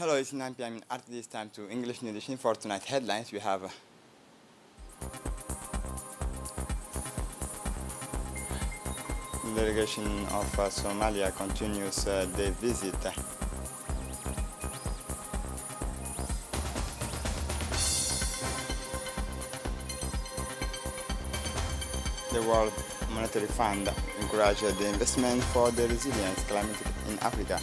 Hello, it's 9 p.m. At this time to English New Edition. For tonight's headlines, we have the delegation of Somalia continues their visit. The World Monetary Fund encouraged the investment for the resilience climate in Africa.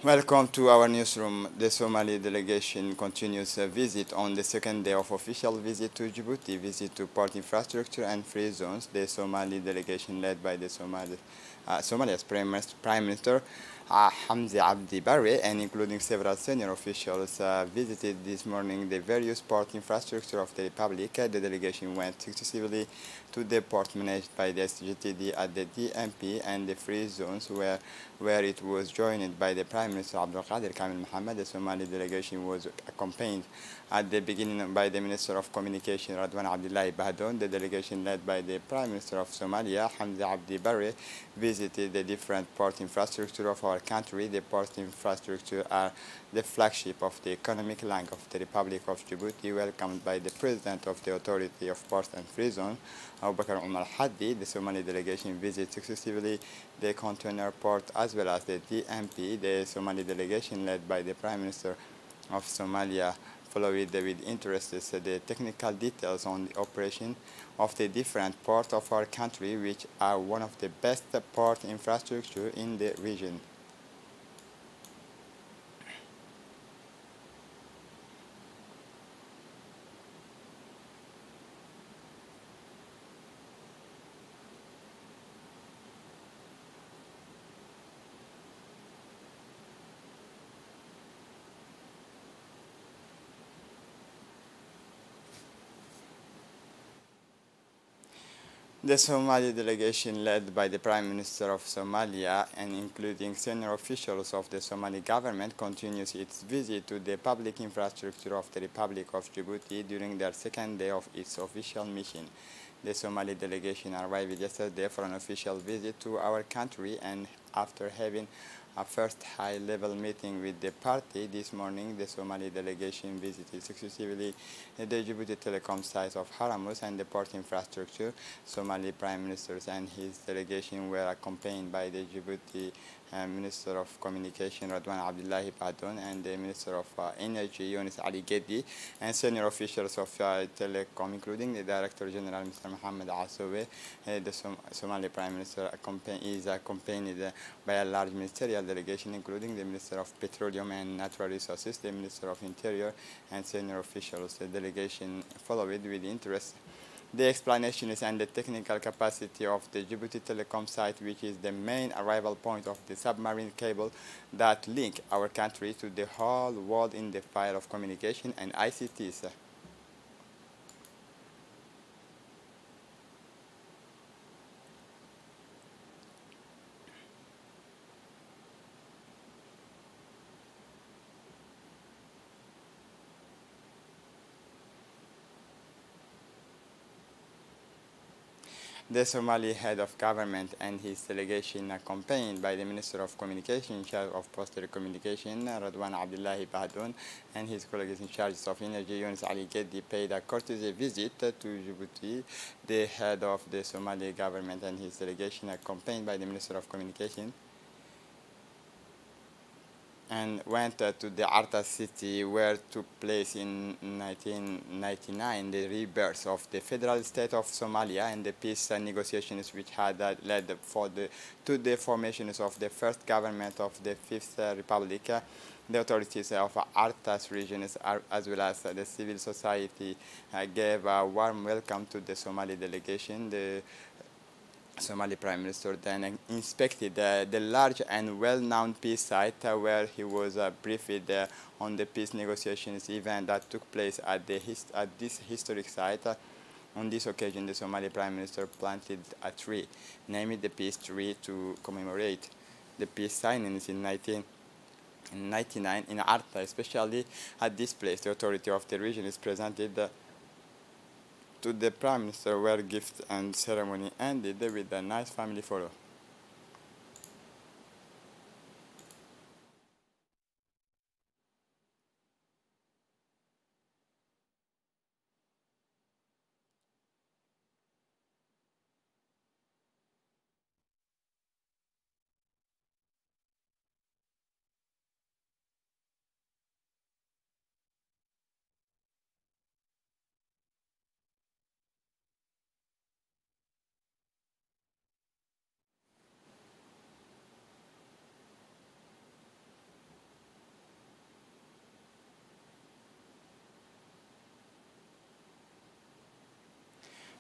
Welcome to our newsroom. The Somali delegation continues a visit on the second day of official visit to Djibouti, visit to port infrastructure and free zones. The Somali delegation led by the Somalia's Prime Minister Hamza Abdi Barre and including several senior officials visited this morning the various port infrastructure of the Republic. The delegation went successively to the port managed by the SGTD at the DMP and the free zones where it was joined by the Prime Minister Abdulqadir Kamil Mohammed. The Somali delegation was accompanied at the beginning by the Minister of Communication Radwan Abdullahi Bahdoun. The delegation led by the Prime Minister of Somalia Hamza Abdi Barre visited the different port infrastructure of our country. The port infrastructure are the flagship of the economic line of the Republic of Djibouti, welcomed by the President of the Authority of Ports and Free Zone, Abu Bakr Umar Haddi. The Somali delegation visited successively the container port as well as the DMP. The Somali delegation led by the Prime Minister of Somalia followed with interest the technical details on the operation of the different ports of our country, which are one of the best port infrastructure in the region. The Somali delegation led by the Prime Minister of Somalia and including senior officials of the Somali government continues its visit to the public infrastructure of the Republic of Djibouti during their second day of its official mission. The Somali delegation arrived yesterday for an official visit to our country, and after having a first high-level meeting with the party this morning, the Somali delegation visited successively the Djibouti telecom site of Haramus and the port infrastructure. Somali Prime Ministers and his delegation were accompanied by the Djibouti Minister of Communication Radwan Abdullahi Bahdoun and the Minister of Energy Yunus Ali Geddi and senior officials of Telecom, including the Director General Mr. Mohammed Asowe. The Somali Prime Minister is accompanied by a large ministerial delegation, including the Minister of Petroleum and Natural Resources, the Minister of Interior, and senior officials. The delegation followed with interest the explanations and the technical capacity of the Djibouti telecom site, which is the main arrival point of the submarine cable that link our country to the whole world in the field of communication and ICTs. The Somali head of government and his delegation, accompanied by the Minister of Communication in charge of postal communication, Radwan Abdullahi Bahdoun, and his colleagues in charge of energy, Yunus Ali Geddi, paid a courtesy visit to Djibouti. The head of the Somali government and his delegation, accompanied by the Minister of Communication, and went to the Arta city, where took place in 1999 the rebirth of the federal state of Somalia and the peace negotiations which had led to the formations of the first government of the Fifth Republic. The authorities of Artas regions as well as the civil society gave a warm welcome to the Somali delegation. The Somali Prime Minister then inspected the large and well-known peace site where he was briefed on the peace negotiations event that took place at this historic site. On this occasion, the Somali Prime Minister planted a tree, named the Peace Tree, to commemorate the peace signings in 1999 in Arta. Especially at this place, the authority of the region is presented to the Prime Minister, where gift and ceremony ended with a nice family photo.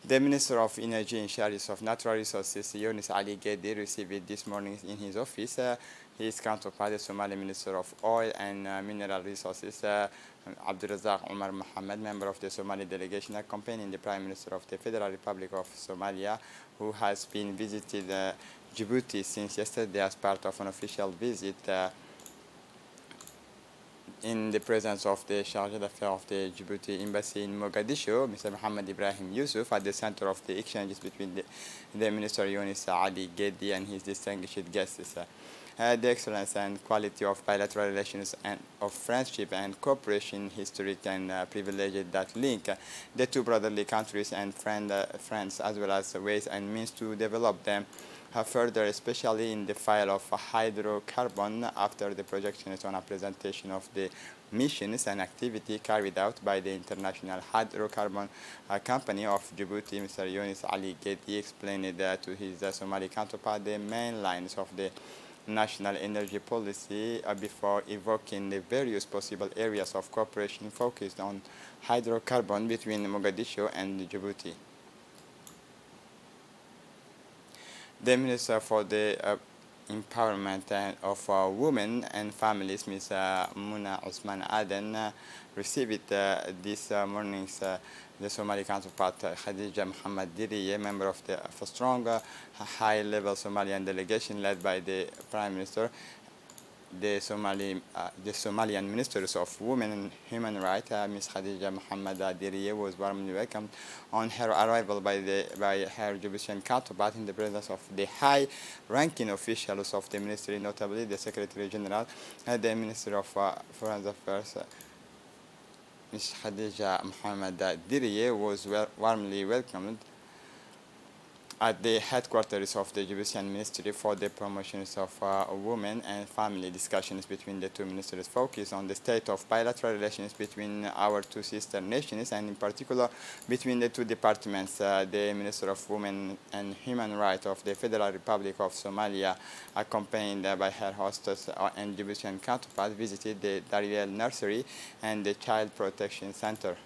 The Minister of Energy in charge of Natural Resources, Yunus Ali Gedi, received it this morning in his office. His counterpart, the Somali Minister of Oil and Mineral Resources, Abdulrazak Omar Mohammed, member of the Somali delegation, accompanying the Prime Minister of the Federal Republic of Somalia, who has been visited Djibouti since yesterday as part of an official visit in the presence of the Chargé d'Affaires of the Djibouti Embassy in Mogadishu, Mr. Mohammed Ibrahim Yusuf, at the center of the exchanges between the Minister Yunus Ali Gedi and his distinguished guests. The excellence and quality of bilateral relations and of friendship and cooperation, historic and privileged that link the two brotherly countries and friends, as well as ways and means to develop them further, especially in the file of hydrocarbon, after the projections on a presentation of the missions and activity carried out by the International Hydrocarbon Company of Djibouti. Mr. Yunus Ali Gedi explained to his Somali counterpart the main lines of the national energy policy before evoking the various possible areas of cooperation focused on hydrocarbon between Mogadishu and Djibouti. The Minister for the Empowerment of Women and Families, Ms. Muna Usman Aden, received this morning's the Somali counterpart Khadija Muhammad Diriye, member of the strong high-level Somalian delegation led by the Prime Minister. The Somalian Ministers of Women and Human Rights, Ms. Khadija Muhammad Diriye, was warmly welcomed on her arrival by her Djiboutian counterpart in the presence of the high-ranking officials of the ministry, notably the Secretary General, the Minister of Foreign Affairs. Ms. Khadija Muhammad Diriye was warmly welcomed at the headquarters of the Djiboutian Ministry for the promotions of women and family. Discussions between the two ministries focus on the state of bilateral relations between our two sister nations, and in particular between the two departments. The Minister of Women and Human Rights of the Federal Republic of Somalia, accompanied by her hostess and Djiboutian counterpart, visited the Dariel Nursery and the Child Protection Center.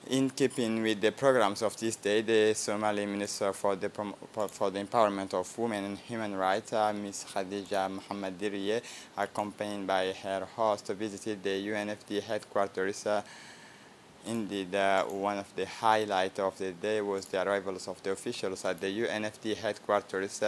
In keeping with the programs of this day, the Somali Minister for the Empowerment of Women and Human Rights, Ms. Khadija Muhammad Diriye, accompanied by her host, visited the UNFD headquarters. Indeed, one of the highlights of the day was the arrivals of the officials at the UNFD headquarters,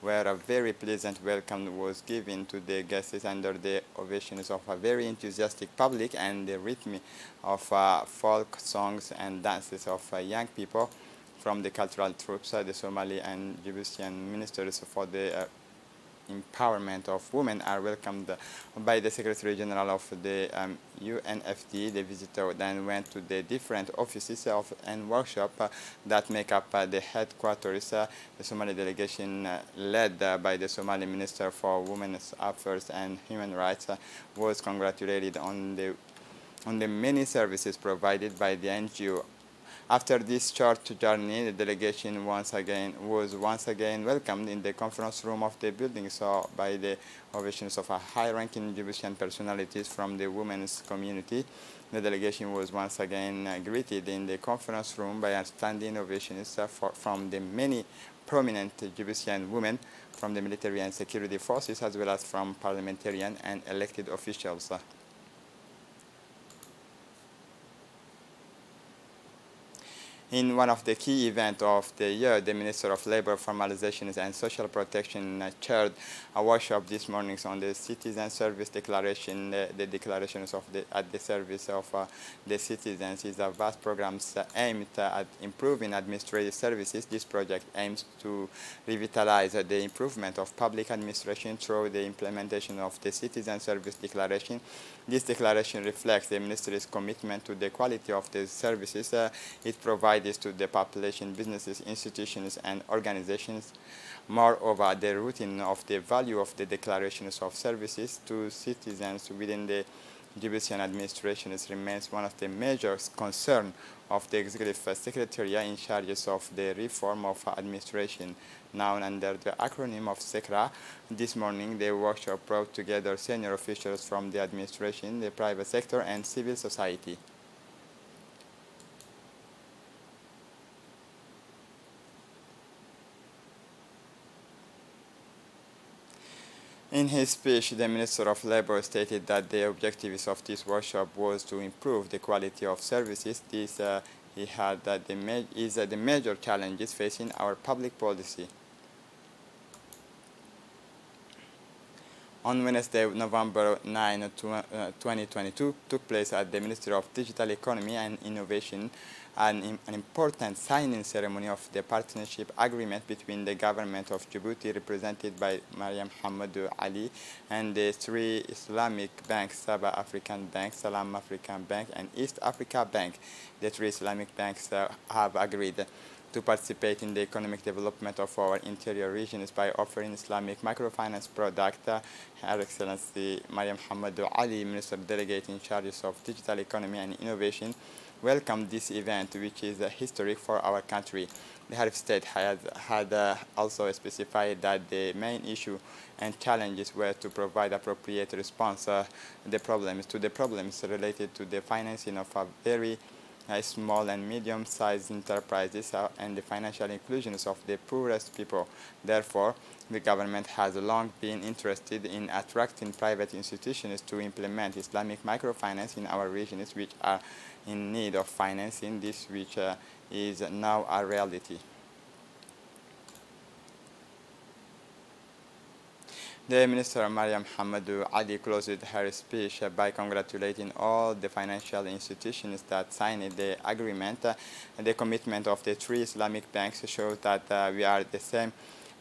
where a very pleasant welcome was given to the guests under the ovations of a very enthusiastic public and the rhythm of folk songs and dances of young people from the cultural troops. The Somali and Djiboutian ministers for the empowerment of women are welcomed by the Secretary General of the UNFD. The visitor then went to the different offices and workshops that make up the headquarters. The Somali delegation, led by the Somali Minister for Women's Affairs and Human Rights, was congratulated on the many services provided by the NGO. After this short journey, the delegation was once again welcomed in the conference room of the building, so by the ovations of a high-ranking Djiboutian personalities from the women's community. The delegation was once again greeted in the conference room by standing ovations from the many prominent Djiboutian women from the military and security forces, as well as from parliamentarian and elected officials. In one of the key events of the year, the Minister of Labor, Formalizations and Social Protection chaired a workshop this morning on the Citizen Service Declaration. The declarations at the service of the citizens is a vast program aimed at improving administrative services. This project aims to revitalize the improvement of public administration through the implementation of the Citizen Service Declaration. This declaration reflects the Ministry's commitment to the quality of the services it provides provided to the population, businesses, institutions, and organizations. Moreover, the routine of the value of the declarations of services to citizens within the Djiboutian administration remains one of the major concerns of the Executive Secretariat in charge of the reform of administration, known under the acronym of SECRA. This morning, the workshop brought together senior officials from the administration, the private sector, and civil society. In his speech, the Minister of Labor stated that the objectives of this workshop was to improve the quality of services. This he had that the major challenges facing our public policy. On Wednesday, November 9, 2022, took place at the Ministry of Digital Economy and Innovation an important signing ceremony of the partnership agreement between the government of Djibouti, represented by Mariam Hamadou Ali, and the three Islamic banks, Saba African Bank, Salam African Bank, and East Africa Bank. The three Islamic banks have agreed to participate in the economic development of our interior regions by offering Islamic microfinance product. Her Excellency Mariam Hamadou Ali, Minister Delegate in charge of Digital Economy and Innovation, welcomed this event, which is historic for our country. The head of state had also specified that the main issue and challenges were to provide appropriate response to the problems related to the financing of a very small and medium-sized enterprises and the financial inclusions of the poorest people. Therefore, the government has long been interested in attracting private institutions to implement Islamic microfinance in our regions which are in need of financing, this which is now a reality. The Minister Mariam Hamadou Ali closed her speech by congratulating all the financial institutions that signed the agreement. The commitment of the three Islamic banks shows that we are the same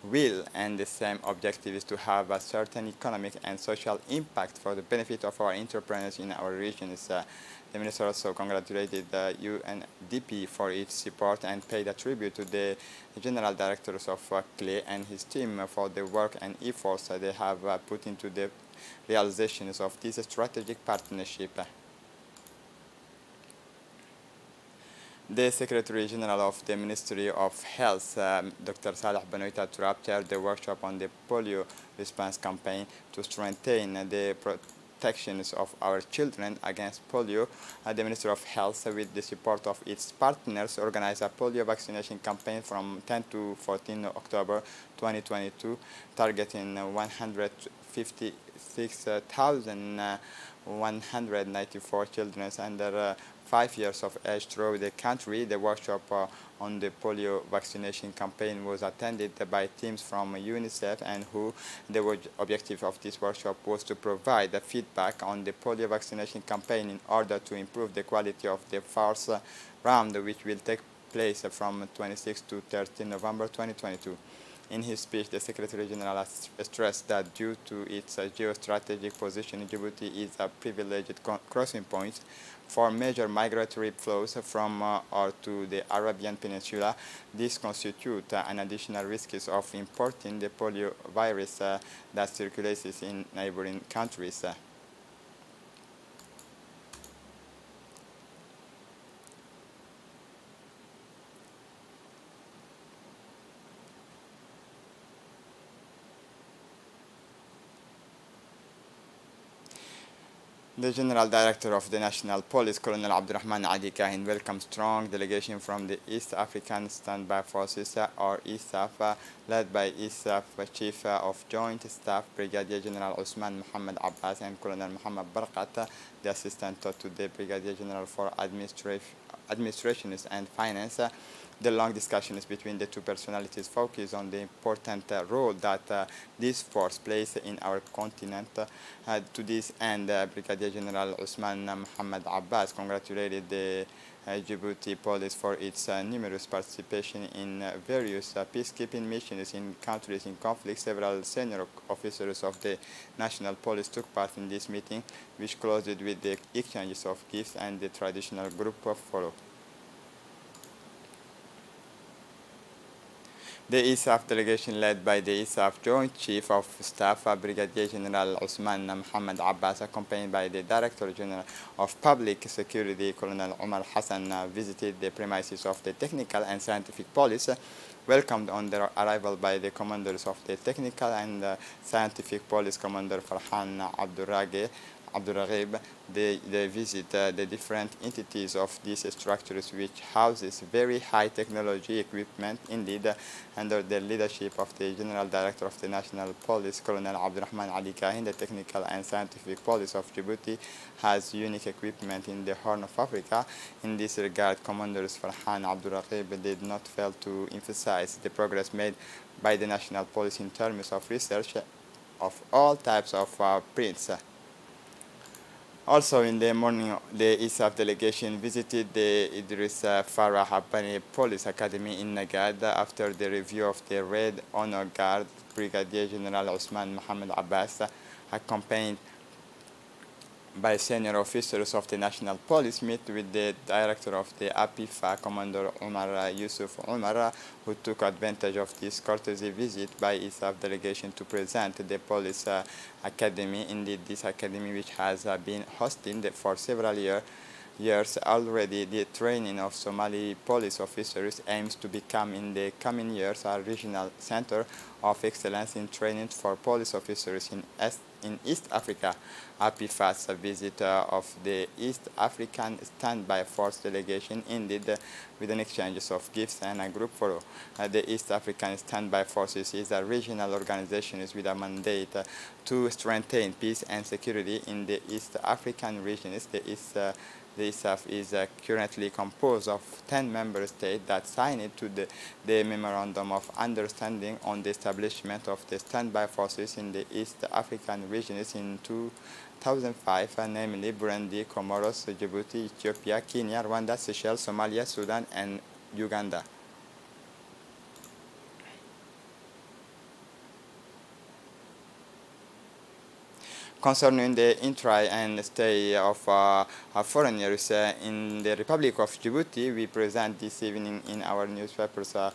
will and the same objective is to have a certain economic and social impact for the benefit of our entrepreneurs in our regions. The Minister also congratulated the UNDP for its support and paid a tribute to the General Directors of CLE and his team for the work and efforts they have put into the realizations of this strategic partnership. The Secretary General of the Ministry of Health, Dr. Saleh Benoita Turab, chaired the workshop on the polio response campaign to strengthen the protections of our children against polio. The Ministry of Health, with the support of its partners, organized a polio vaccination campaign from 10 to 14 October 2022, targeting 156,194 children under 5 years of age throughout the country. The workshop on the polio vaccination campaign was attended by teams from UNICEF and WHO. The objective of this workshop was to provide feedback on the polio vaccination campaign in order to improve the quality of the first round, which will take place from 26 to 13 November 2022. In his speech, the Secretary General stressed that due to its geostrategic position, Djibouti is a privileged crossing point for major migratory flows from or to the Arabian Peninsula. This constitutes an additional risk of importing the polio virus that circulates in neighboring countries. The General Director of the National Police, Colonel Abdurrahman Adi Kahin, welcomed strong delegation from the East African Standby Forces, or ISAF, led by ISAF Chief of Joint Staff, Brigadier General Usman Muhammad Abbas, and Colonel Muhammad Barqat, the Assistant to the Brigadier General for Administrations and Finance. The long discussions between the two personalities focus on the important role that this force plays in our continent. To this end, Brigadier General Usman Muhammad Abbas congratulated the Djibouti police for its numerous participation in various peacekeeping missions in countries in conflict. Several senior officers of the National Police took part in this meeting, which closed with the exchanges of gifts and the traditional group photo. The ISAF delegation led by the ISAF Joint Chief of Staff, Brigadier General Usman Muhammad Abbas, accompanied by the Director General of Public Security, Colonel Omar Hassan, visited the premises of the Technical and Scientific Police, welcomed on their arrival by the commanders of the Technical and Scientific Police, Commander Farhan Abdurraghib. They visit the different entities of these structures, which houses very high technology equipment. Indeed, under the leadership of the General Director of the National Police, Colonel Abdurrahman Ali Kahin, the Technical and Scientific Police of Djibouti has unique equipment in the Horn of Africa. In this regard, Commanders Farhan Abdurraghib did not fail to emphasize the progress made by the National Police in terms of research of all types of prints. Also in the morning, the ISAF delegation visited the Idris Farah Habbani Police Academy in Nagad after the review of the Red Honor Guard. Brigadier General Usman Muhammad Abbas, accompanied by senior officers of the National Police, met with the director of the APIFA, Commander Omar Yusuf Omar, who took advantage of this courtesy visit by ISAF delegation to present the police academy. Indeed, this academy, which has been hosting for several years already, the training of Somali police officers aims to become in the coming years a regional center of excellence in training for police officers in East Africa. APIFA's visit of the East African Standby Force delegation ended with an exchange of gifts and a group photo. The East African Standby Forces is a regional organization with a mandate to strengthen peace and security in the East African regions. The ISAF is currently composed of 10 member states that signed to the Memorandum of Understanding on the establishment of the standby forces in the East African regions in 2005, namely Burundi, Comoros, Djibouti, Ethiopia, Kenya, Rwanda, Seychelles, Somalia, Sudan, and Uganda. Concerning the entry and stay of foreigners in the Republic of Djibouti, we present this evening in our newspapers a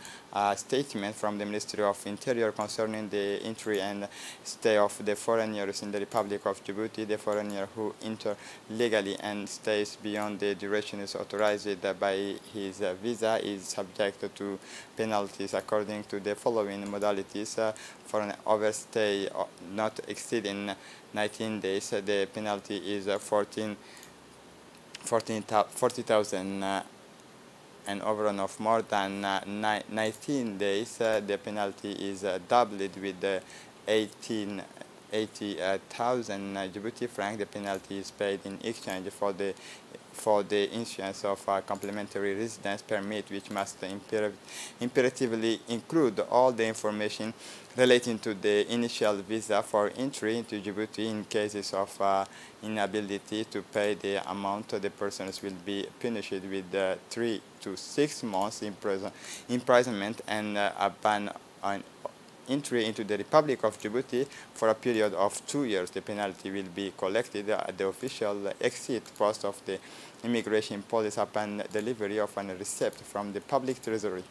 statement from the Ministry of Interior concerning the entry and stay of the foreigners in the Republic of Djibouti. The foreigner who enter legally and stays beyond the durations authorized by his visa is subject to penalties according to the following modalities. For an overstay not exceeding 19 days, the penalty is 40,000 and over and of more than 19 days, the penalty is doubled with 80,000 Djibouti franc. The penalty is paid in exchange for the issuance of a complementary residence permit, which must imperatively include all the information relating to the initial visa for entry into Djibouti. In cases of inability to pay the amount, the persons will be punished with 3 to 6 months imprisonment and a ban on entry into the Republic of Djibouti for a period of 2 years. The penalty will be collected at the official exit post of the immigration police upon delivery of a receipt from the public treasury.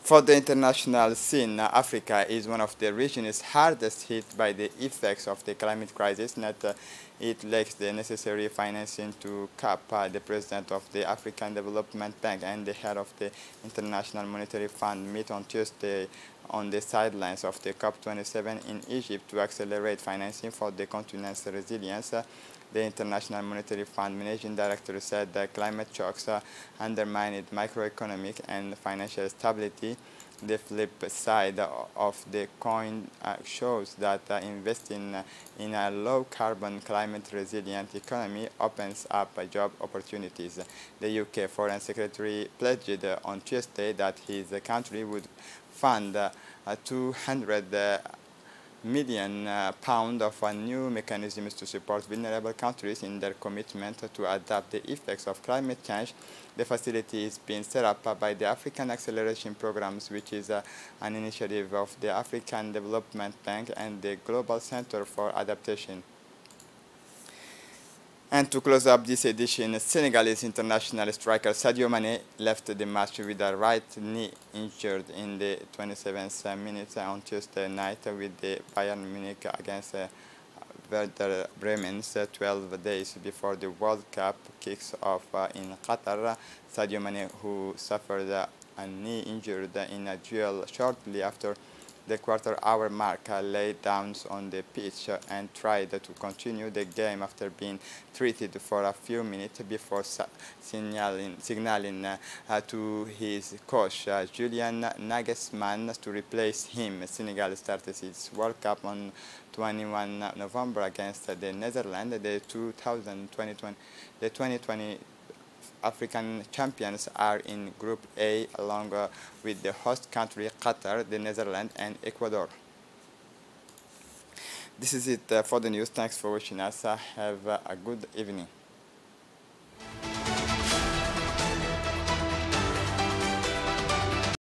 For the international scene, Africa is one of the regions hardest hit by the effects of the climate crisis. It lacks the necessary financing to cope. The president of the African Development Bank and the head of the International Monetary Fund meet on Tuesday on the sidelines of the COP27 in Egypt to accelerate financing for the continent's resilience. The International Monetary Fund Managing Director said that climate shocks undermined macroeconomic and financial stability. The flip side of the coin shows that investing in a low-carbon, climate-resilient economy opens up job opportunities. The UK Foreign Secretary pledged on Tuesday that his country would fund 200 million pounds of new mechanisms to support vulnerable countries in their commitment to adapt the effects of climate change. The facility is being set up by the African Acceleration Programs, which is an initiative of the African Development Bank and the Global Center for Adaptation. And to close up this edition, Senegalese international striker Sadio Mane left the match with a right knee injured in the 27th minute on Tuesday night with the Bayern Munich against Werder Bremen 12 days before the World Cup kicks off in Qatar. Sadio Mane, who suffered a knee injury in a duel shortly after the quarter-hour mark, lay down on the pitch and tried to continue the game after being treated for a few minutes before signaling to his coach, Julian Nagelsmann, to replace him. Senegal started its World Cup on 21 November against the Netherlands. The 2020 African champions are in Group A along with the host country Qatar, the Netherlands, and Ecuador. This is it for the news. Thanks for watching us. Have a good evening.